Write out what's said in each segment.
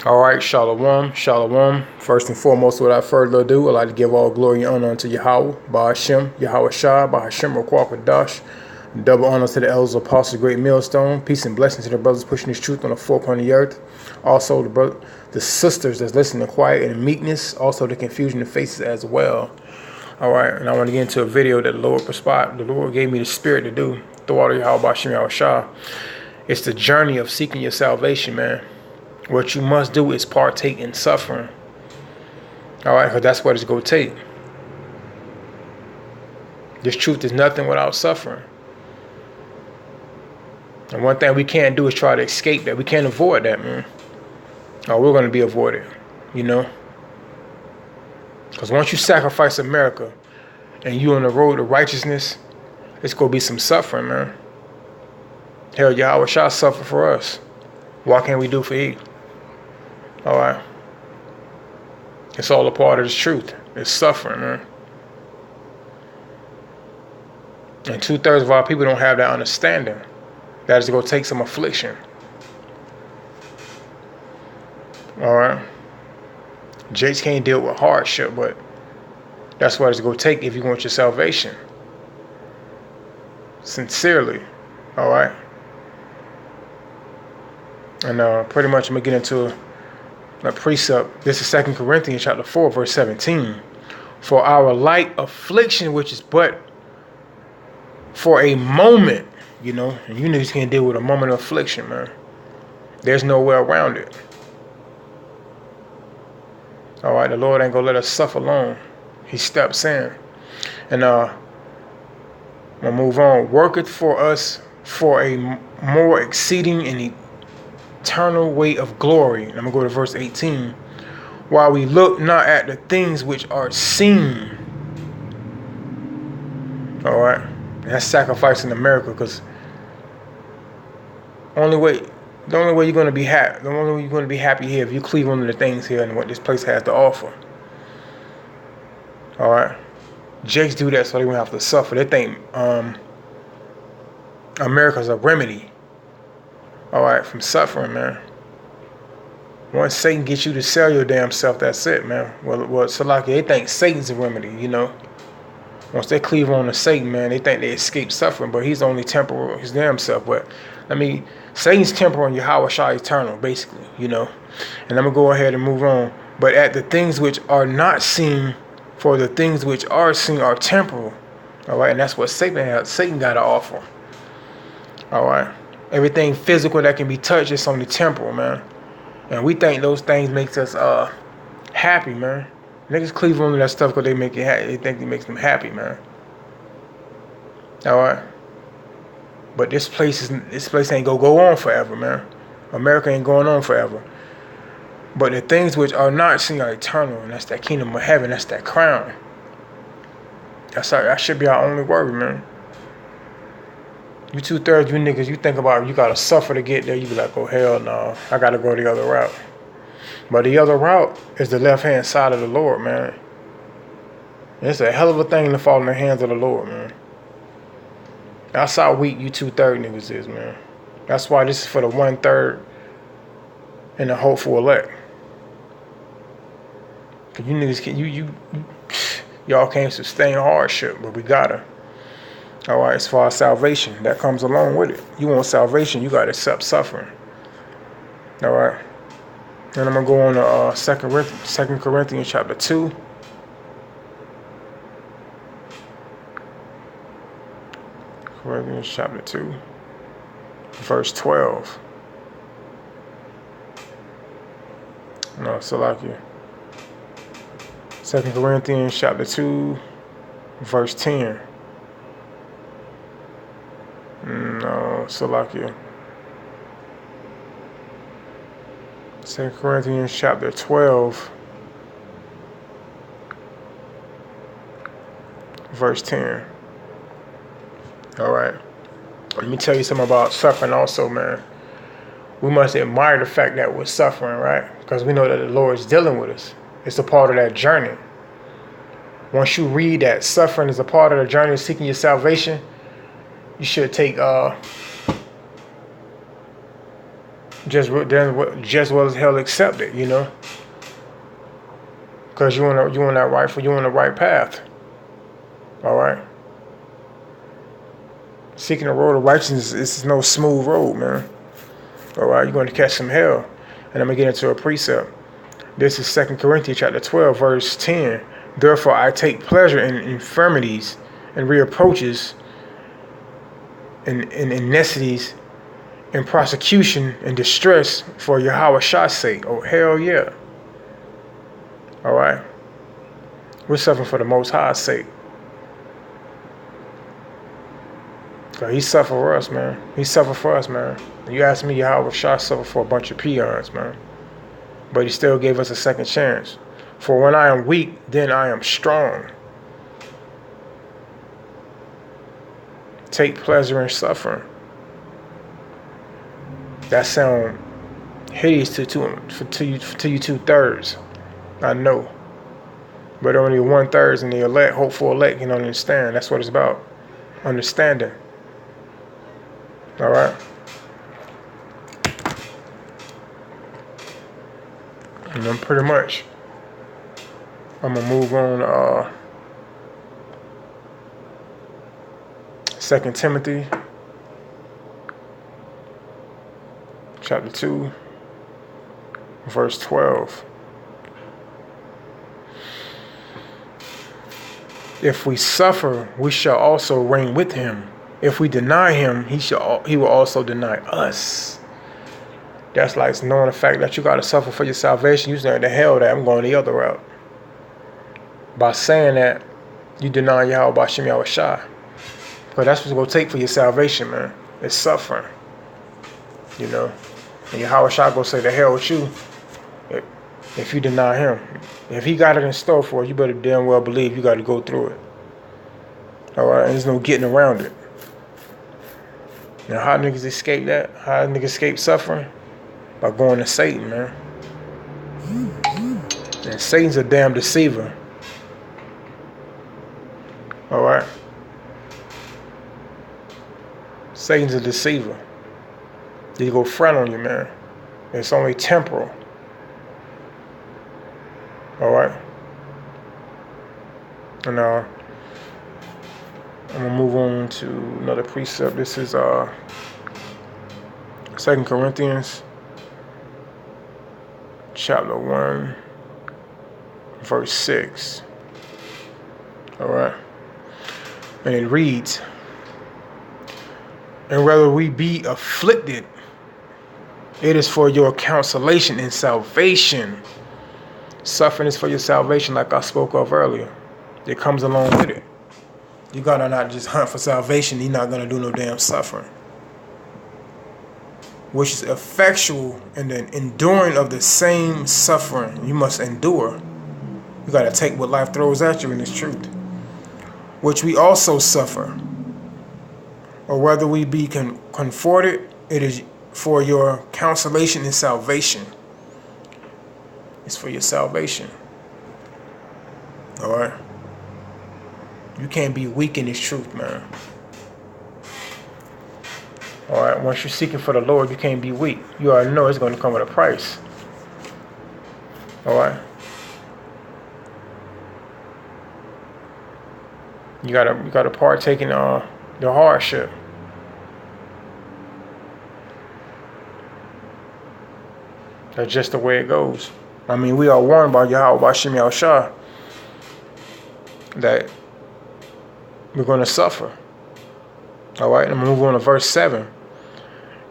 All right, shalom, shalom. First and foremost, without further ado, I'd like to give all glory and honor unto Yahweh, Bahashem, Yahweh Shah, Bahashem, Rakwakadash. Double honor to the elders, apostles, great millstone. Peace and blessings to the brothers pushing this truth on the four corners of the earth. Also, the sisters that's listening quiet and meekness. Also, the confusion in faces as well. All right, and I want to get into a video that the Lord gave me the spirit to do. The water Yahweh, Bahashem, Yahweh Shah. It's the journey of seeking your salvation, man. What you must do is partake in suffering. All right, because that's what it's going to take. This truth is nothing without suffering. And one thing we can't do is try to escape that. We can't avoid that, man. Or we're going to be avoided, you know. Because once you sacrifice America and you're on the road to righteousness, it's going to be some suffering, man. Hell, Yahweh shall suffer for us. What can we do for you? All right. It's all a part of the truth. It's suffering, man. And 2/3 of our people don't have that understanding. That is going to take some affliction. All right. Jakes can't deal with hardship, but that's what it's going to take if you want your salvation. Sincerely. All right. And pretty much I'm going to get into a precept. This is 2 Corinthians chapter 4, verse 17. For our light affliction, which is but for a moment, you know, and you niggas can't deal with a moment of affliction, man. There's no way around it. All right, the Lord ain't going to let us suffer long. He steps in. And we'll move on. Worketh for us for a more exceeding and eternal weight of glory. And I'm going to go to verse 18. While we look not at the things which are seen. All right. And that's sacrificing America, because the only way you're going to be happy, here if you cleave on to the things here and what this place has to offer. All right. Jakes do that so they won't have to suffer. They think America's a remedy. All right, from suffering, man. Once Satan gets you to sell your damn self, that's it, man. Well, so like they think Satan's a remedy, you know. Once they cleave on to Satan, man, they think they escape suffering, but he's only temporal, his damn self. But Satan's temporal and Yahweh Shah eternal, basically, you know. And I'm gonna go ahead and move on. But at the things which are not seen, for the things which are seen are temporal. All right, and that's what Satan got to offer. All right. Everything physical that can be touched is only temporal, man. And we think those things makes us happy, man. Niggas cleave on to that stuff because they make it happy. They think it makes them happy, man. All right. But this place ain't gonna go on forever, man. America ain't going on forever. But the things which are not seen are eternal, and that's that kingdom of heaven. That's that crown. That should be our only worry, man. You 2/3, you niggas, you think about you gotta suffer to get there. You be like, oh hell no, I gotta go the other route. But the other route is the left-hand side of the Lord, man. It's a hell of a thing to fall in the hands of the Lord, man. That's how weak you 2/3 niggas is, man. That's why this is for the 1/3 and the hopeful elect. Cause you niggas y'all can't sustain hardship, but we gotta. All right, as far as salvation, that comes along with it. You want salvation, you got to accept suffering. All right. And I'm going to go on to 2 Corinthians chapter 2. Corinthians chapter 2, verse 12. No, Salakia. 2 Corinthians chapter 2, verse 10. No, Salakia. 2 Corinthians chapter 12, verse 10. All right. Let me tell you something about suffering also, man. We must admire the fact that we're suffering, right? Because we know that the Lord is dealing with us. It's a part of that journey. Once you read that suffering is a part of the journey of seeking your salvation, you should take just well as hell accept it, you know, because you on the right path. All right. Seeking the road of righteousness is no smooth road, man. All right, you're going to catch some hell, and I'm gonna get into a precept. This is 2 Corinthians chapter 12, verse 10. Therefore, I take pleasure in infirmities and reproaches and necessities and prosecution and distress for Yahweh Shah's sake. Oh, hell yeah. All right. We're suffering for the Most High's sake. He suffered for us, man. He suffered for us, man. You ask me, Yahweh Shah suffered for a bunch of peons, man. But he still gave us a second chance. For when I am weak, then I am strong. Take pleasure in suffering. That sound hideous to you 2/3. I know. But only 1/3 in the elect, hopeful elect can understand. That's what it's about. Understanding. All right. And then pretty much, I'm gonna move on. 2 Timothy, chapter 2, verse 12. If we suffer, we shall also reign with him. If we deny him, he will also deny us. That's like knowing the fact that you got to suffer for your salvation. You saying, the hell that I'm going the other route. By saying that, you deny Yahweh B'Shem Yahweh Shah. But that's what it's going to take for your salvation, man. It's suffering. You know? And Yahweh Shah going to say, the hell with you if you deny him. If he got it in store for you, you better damn well believe you got to go through it. All right? And there's no getting around it. Now, how niggas escape that? How niggas escape suffering? By going to Satan, man. And Satan's a damn deceiver. All right? Satan's a deceiver. He go front on you, man. It's only temporal. All right? And I'm going to move on to another precept. This is 2 Corinthians chapter 1, verse 6. All right? And it reads, and whether we be afflicted, it is for your consolation and salvation. Suffering is for your salvation, like I spoke of earlier. It comes along with it. You gotta not just hunt for salvation. You're not gonna do no damn suffering. Which is effectual in the enduring of the same suffering. You must endure. You gotta take what life throws at you in its truth. Which we also suffer. Or whether we be comforted, it is for your consolation and salvation. It's for your salvation. All right? You can't be weak in this truth, man. All right? Once you're seeking for the Lord, you can't be weak. You already know it's going to come with a price. All right? You gotta partake in the hardship. That's just the way it goes. I mean, we are warned by Yahweh B'Shem Yahweh Shah that we're going to suffer. All right, I'm going to move on to verse 7.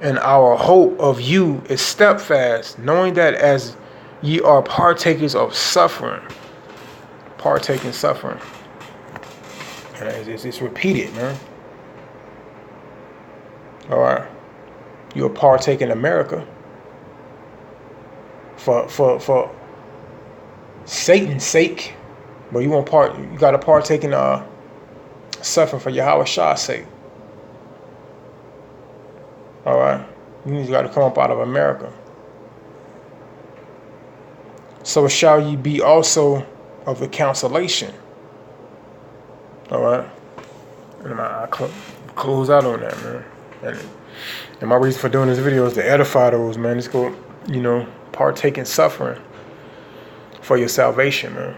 And our hope of you is steadfast, knowing that as ye are partakers of suffering, partake in suffering. And it's repeated, man. All right, you'll partake in America. For Satan's sake, but you gotta partake in suffering for Yahweh Shah's sake. All right, you gotta come up out of America. So shall ye be also of the consolation. All right, and I close out on that, man. And And my reason for doing this video is to edify those, man. Let's go, partake in suffering for your salvation, man.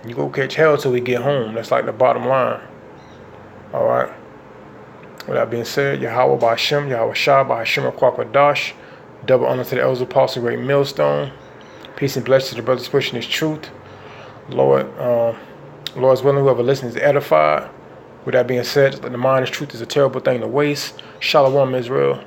You go catch hell till we get home. That's like the bottom line. All right. With that being said, Yahweh Ba'Shem, Yahweh Shah, Ba'Shem Kwakadash, double honor to the elders, apostle, great millstone. Peace and blessings to the brothers pushing this truth. Lord's willing, whoever listens is edified. With that being said, the mind is truth is a terrible thing to waste. Shalom, Israel.